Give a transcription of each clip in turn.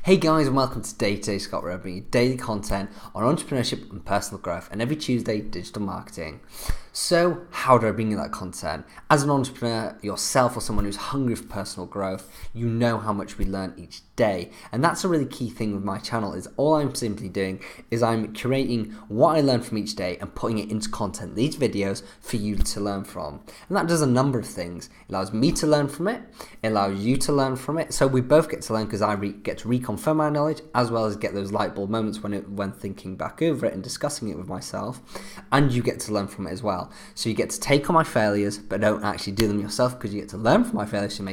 Hey guys, and welcome to Day to Day Scott, where I bring you daily content on entrepreneurship and personal growth, and every Tuesday, digital marketing. So, how do I bring you that content? As an entrepreneur yourself or someone who's hungry for personal growth, you know how much we learn each day. And that's a really key thing with my channel, is all I'm simply doing is I'm curating what I learn from each day and putting it into content, these videos, for you to learn from. And that does a number of things. It allows me to learn from it, it allows you to learn from it. So we both get to learn, because I get to reconfirm my knowledge, as well as get those light bulb moments when thinking back over it and discussing it with myself. And you get to learn from it as well. So you get to take on my failures, but don't actually do them yourself, because you get to learn from my failures. So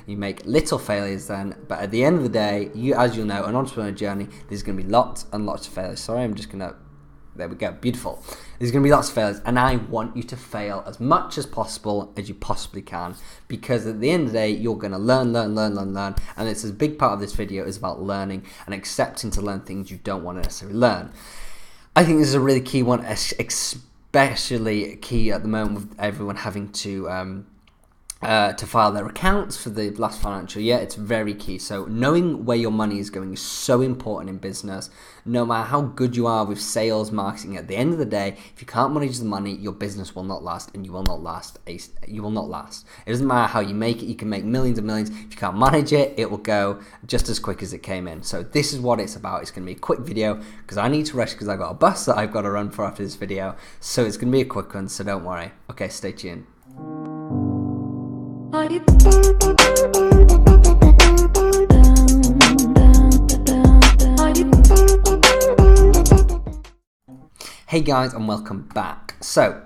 you make little failures then, but at the end of the day, as you'll know, an entrepreneur journey, there's going to be lots and lots of failures. Sorry, I'm just going to, there we go, beautiful. There's going to be lots of failures, and I want you to fail as much as possible as you possibly can, because at the end of the day, you're going to learn, and it's a big part of this video is about learning and accepting to learn things you don't want to necessarily learn. I think this is a really key one, especially key at the moment with everyone having to file their accounts for the last financial year. It's very key. So knowing where your money is going is so important in business. No matter how good you are with sales, marketing, at the end of the day, if you can't manage the money, your business will not last, and you will not last. You will not last. It doesn't matter how you make it. You can make millions and millions. If you can't manage it, it will go just as quick as it came in. So this is what it's about. It's going to be a quick video, because I need to rush, because I've got a bus that I've got to run for after this video. So it's going to be a quick one, so don't worry. Okay, stay tuned. Hey guys, and welcome back. So,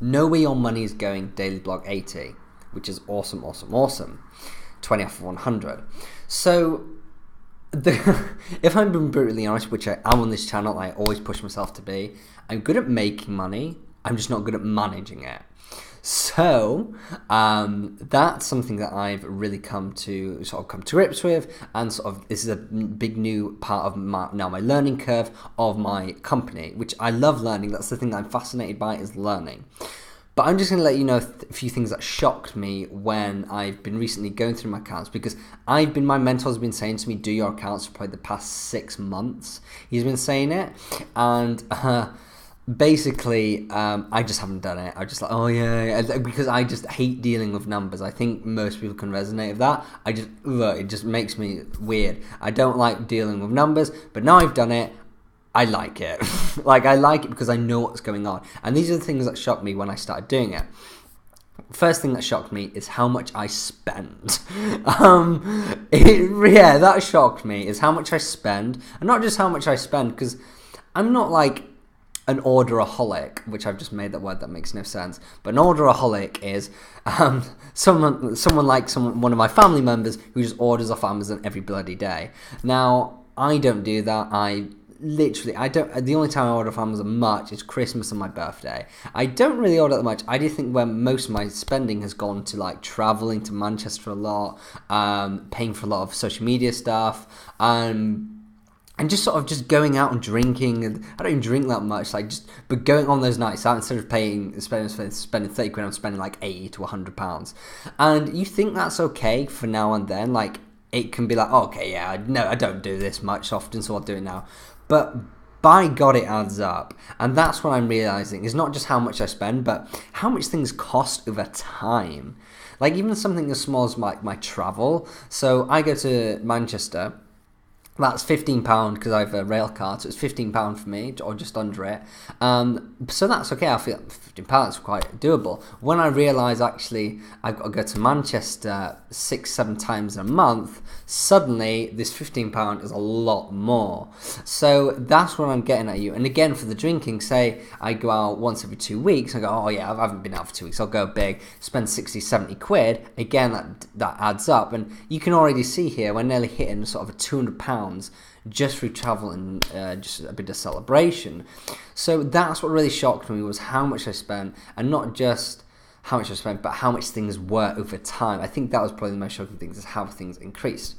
know where your money is going, daily blog 80, which is awesome. 20 off of 100. So, if I'm being brutally honest, which I am on this channel, I always push myself to be, I'm good at making money, I'm just not good at managing it. So that's something that I've really come to grips with, and this is a big new part of my learning curve of my company, which I love learning. That's the thing that I'm fascinated by, is learning. But I'm just going to let you know a few things that shocked me when I've been recently going through my accounts, because my mentor's been saying to me, do your accounts for probably the past 6 months. He's been saying it, and basically, I just haven't done it. I'm just like, oh yeah, because I just hate dealing with numbers. I think most people can resonate with that. It just makes me weird. I don't like dealing with numbers, but now I've done it, I like it. I like it because I know what's going on. And these are the things that shocked me when I started doing it. First thing that shocked me is how much I spend. That shocked me, is how much I spend. And not just how much I spend, because I'm not like an orderaholic, which I've just made that word, that makes no sense. But an orderaholic is one of my family members who just orders off Amazon every bloody day. Now, I don't do that. The only time I order off Amazon much is Christmas and my birthday. I don't really order that much. I do think where most of my spending has gone to, like, traveling to Manchester a lot, paying for a lot of social media stuff, and just just going out and drinking. And I don't even drink that much, but going on those nights out, instead of spending 30 quid, I'm spending like 80 to 100 pounds. And you think that's okay for now and then, like, it can be like, oh, okay, yeah, no, I don't do this much often, so I'll do it now. But by God, it adds up. And that's what I'm realizing, is not just how much I spend, but how much things cost over time. Like, even something as small as my travel. So I go to Manchester. That's £15 because I have a rail card, so it's £15 for me, or just under it. So that's okay. I feel £15 is quite doable. When I realise actually I've got to go to Manchester 6-7 times a month, suddenly this £15 is a lot more. So that's what I'm getting at you. And again, for the drinking, say I go out once every 2 weeks, I go, oh yeah, I haven't been out for 2 weeks, I'll go big, spend 60-70 quid. Again, that adds up, and you can already see here we're nearly hitting sort of a £200 just through travel and just a bit of celebration. So that's what really shocked me, was how much I spent, and not just how much I spent, but how much things were over time. I think that was probably the most shocking thing, is how things increased.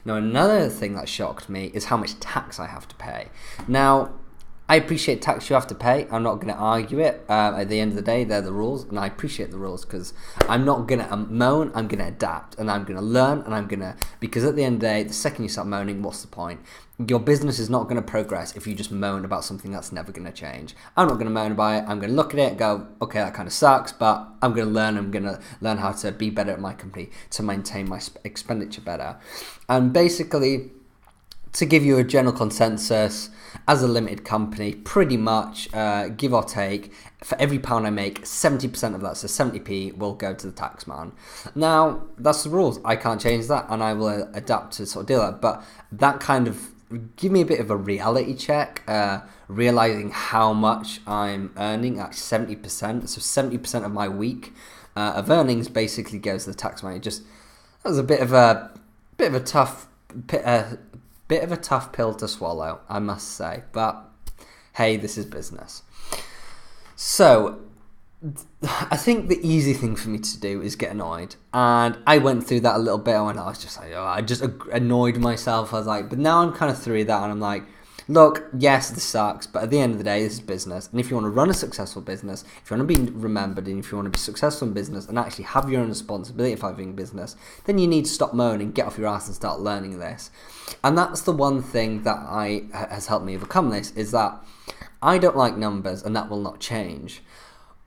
Now, another thing that shocked me is how much tax I have to pay. Now, I appreciate tax you have to pay. I'm not going to argue it. At the end of the day, they're the rules, and I appreciate the rules because I'm not going to moan. I'm going to adapt, and I'm going to learn, and because at the end of the day, the second you start moaning, what's the point? Your business is not going to progress if you just moan about something that's never going to change. I'm not going to moan about it. I'm going to look at it and go, okay, that kind of sucks, but I'm going to learn. I'm going to learn how to be better at my company, to maintain my expenditure better. And basically, to give you a general consensus, as a limited company, pretty much, give or take, for every pound I make, 70% of that, so 70p, will go to the tax man. Now, that's the rules. I can't change that, and I will adapt to sort of deal with that. But that kind of give me a bit of a reality check, realizing how much I'm earning at 70%. So 70% of my week of earnings basically goes to the tax man. That was a bit of a tough pill to swallow, I must say. But hey, this is business. So I think the easy thing for me to do is get annoyed, and I went through that a little bit when I was just like, I just annoyed myself. I was like, but now I'm kind of through that, and I'm like, look, yes, this sucks, but at the end of the day, this is business, and if you want to run a successful business, if you want to be remembered, and if you want to be successful in business and actually have your own responsibility for having business, then you need to stop moaning, get off your ass and start learning this. And that's the one thing that has helped me overcome this, is that I don't like numbers, and that will not change.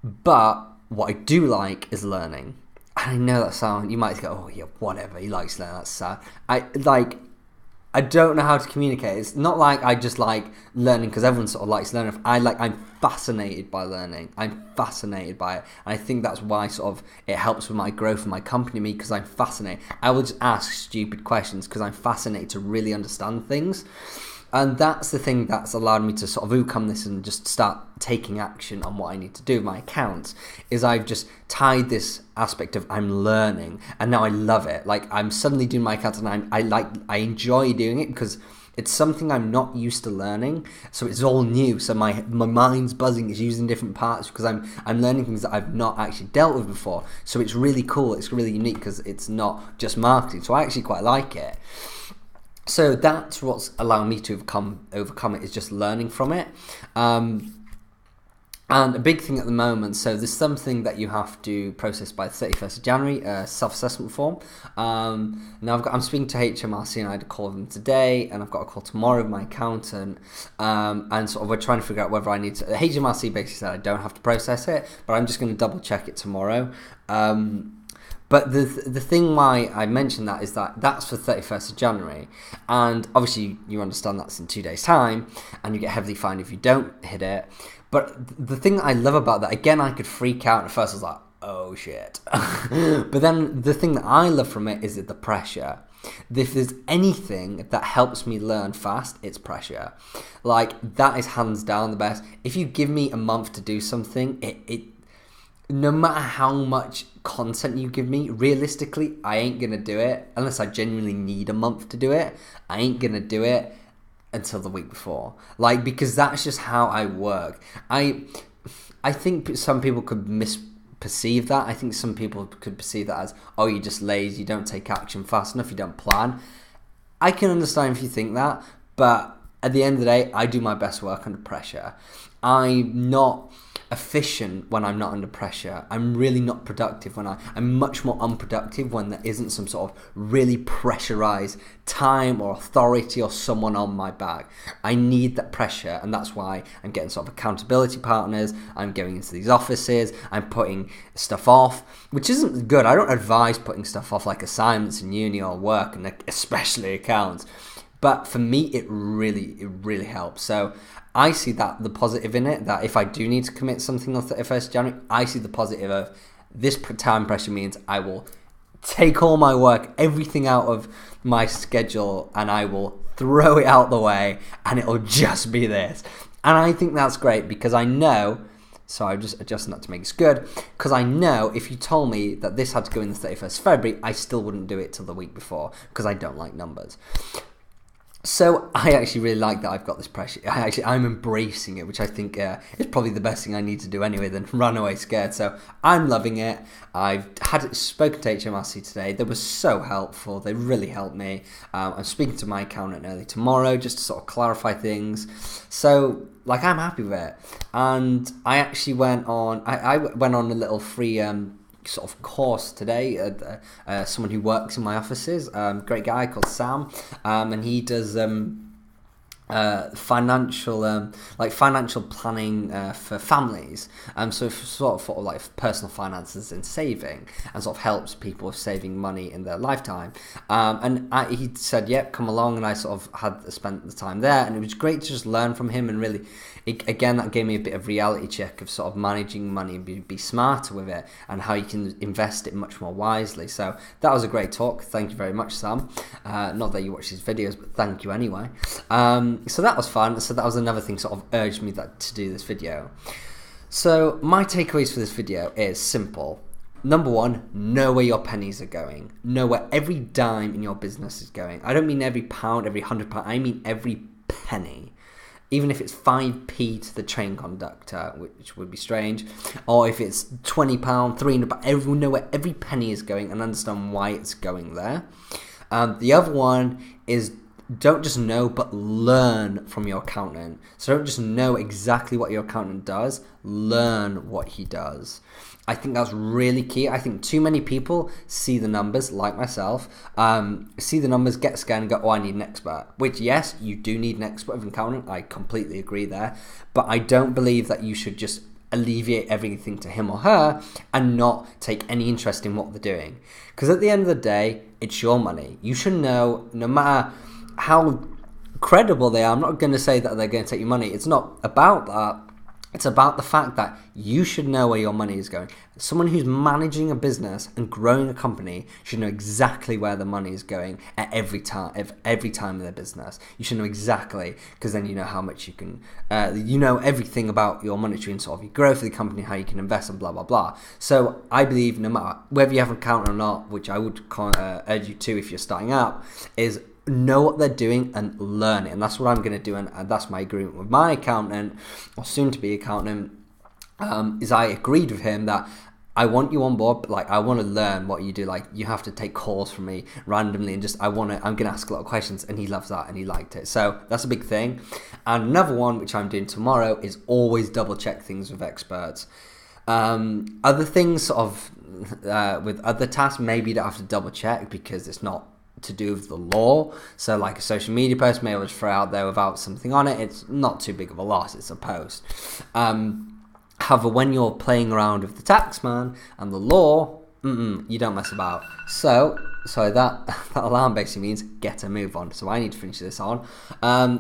But what I do like is learning. And I know that you might go, oh yeah, whatever, he likes learning, that's sad. I don't know how to communicate. It's not like I just like learning because everyone sort of likes learning. I'm fascinated by learning. I'm fascinated by it. And I think that's why sort of it helps with my growth and my company, because I'm fascinated. I will just ask stupid questions because I'm fascinated to really understand things. And that's the thing that's allowed me to sort of overcome this and just start taking action on what I need to do with my accounts, is I've just tied this aspect of I'm learning, and now I love it. Like, I'm suddenly doing my accounts, and I enjoy doing it because it's something I'm not used to learning, so it's all new. So my mind's buzzing, it's using different parts because I'm learning things that I've not actually dealt with before. So it's really cool, it's really unique because it's not just marketing. So I actually quite like it. So that's what's allowing me to overcome it, is just learning from it. And a big thing at the moment, so there's something that you have to process by the 31st of January, a self-assessment form. Now I'm speaking to HMRC, and I had a call with them today, and I've got a call tomorrow with my accountant, and sort of we're trying to figure out whether I need to. HMRC basically said I don't have to process it, but I'm just going to double check it tomorrow. But the thing why I mentioned that is that that's for 31st of January. And obviously you understand that's in 2 days' time, and you get heavily fined if you don't hit it. But the thing that I love about that, again, I could freak out. At first I was like, oh shit. But then the thing that I love from it is the pressure. If there's anything that helps me learn fast, it's pressure. Like, that is hands down the best. If you give me a month to do something, no matter how much content you give me, realistically, I ain't going to do it unless I genuinely need a month to do it. I ain't going to do it until the week before. Like, because that's just how I work. I think some people could misperceive that. I think some people could perceive that as, oh, you're just lazy, you don't take action fast enough, you don't plan. I can understand if you think that, but at the end of the day, I do my best work under pressure. I'm not efficient when I'm not under pressure. I'm really not productive I'm much more unproductive when there isn't some sort of really pressurized time or authority or someone on my back. I need that pressure, and that's why I'm getting sort of accountability partners. I'm going into these offices, I'm putting stuff off, which isn't good. I don't advise putting stuff off, like assignments in uni or work, and especially accounts. But for me, it really helps. So I see that the positive in it, that if I do need to commit something on 31st January, I see the positive of this time pressure means I will take all my work, everything out of my schedule, and I will throw it out the way, and it'll just be this. And I think that's great because I know, so I'm just adjusting that to make it good, because I know if you told me that this had to go in the 31st of February, I still wouldn't do it till the week before because I don't like numbers. So I actually really like that I've got this pressure. I'm embracing it, which I think is probably the best thing I need to do anyway than run away scared. So I'm loving it. I've spoken to HMRC today. They were so helpful. They really helped me. I'm speaking to my accountant early tomorrow just to sort of clarify things. So like I'm happy with it. And I actually went on. I went on a little free sort of course today. Someone who works in my offices, great guy called Sam, and he does financial planning for families, so sort of like personal finances and saving, and sort of helps people with saving money in their lifetime. He said, "Yep, come along," and I sort of had spent the time there, and it was great to just learn from him and really. Again, that gave me a bit of reality check of sort of managing money and be smarter with it and how you can invest it much more wisely. So that was a great talk. Thank you very much, Sam. Not that you watch his videos, but thank you anyway. So that was fun. So that was another thing sort of urged me to do this video. So my takeaways for this video is simple. Number one, know where your pennies are going. Know where every dime in your business is going. I don't mean every pound, every £100. I mean every penny. Even if it's 5p to the train conductor, which would be strange, or if it's £20, £300, everyone know where every penny is going and understand why it's going there. The other one is don't just know, but learn from your accountant. So don't just know exactly what your accountant does, learn what he does. I think that's really key. I think too many people see the numbers, like myself, see the numbers, get scared and go, oh, I need an expert. Which, yes, you do need an expert of an accountant. I completely agree there. But I don't believe that you should just alleviate everything to him or her and not take any interest in what they're doing. Because at the end of the day, it's your money. You should know, no matter how credible they are, I'm not going to say that they're going to take your money. It's not about that. It's about the fact that you should know where your money is going. Someone who's managing a business and growing a company should know exactly where the money is going at every time of their business. You should know exactly, because then you know how much you can, you know everything about your monetary and sort of your growth of the company, how you can invest and blah, blah, blah. So I believe no matter whether you have an accountant or not, which I would urge you to if you're starting out, is know what they're doing and learn it. And that's what I'm going to do, and that's my agreement with my accountant, or soon to be accountant, is I agreed with him that I want you on board, but like I want to learn what you do. Like you have to take calls from me randomly, and just I'm going to ask a lot of questions, and he loves that and he liked it. So that's a big thing. And another one which I'm doing tomorrow is always double check things with experts. Other things sort of with other tasks, maybe you don't have to double check because it's not to do with the law. So like a social media post may always throw out there without something on it. It's not too big of a loss. It's a post. However, when you're playing around with the tax man and the law, you don't mess about. So that alarm basically means get a move on. So I need to finish this on.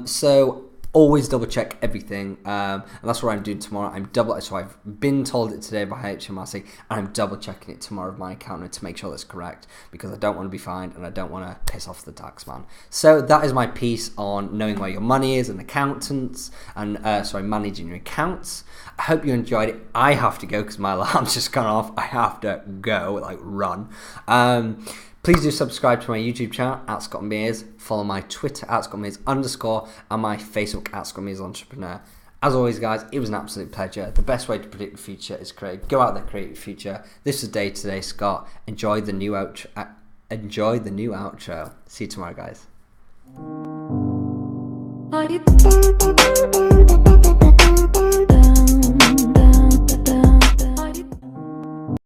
So always double check everything, and that's what I'm doing tomorrow. So I've been told it today by HMRC, and I'm double checking it tomorrow with my accountant to make sure that's correct, because I don't want to be fined and I don't want to piss off the tax man. So that is my piece on knowing where your money is and accountants, and managing your accounts. I hope you enjoyed it. I have to go because my alarm's just gone off. I have to go, like run. Please do subscribe to my YouTube channel at Scott Mears. Follow my Twitter at ScottMears_, and my Facebook at Scott Mears Entrepreneur. As always, guys, it was an absolute pleasure. The best way to predict the future is go out there, create your future. This is day today, Scott. Enjoy the new outro. See you tomorrow, guys.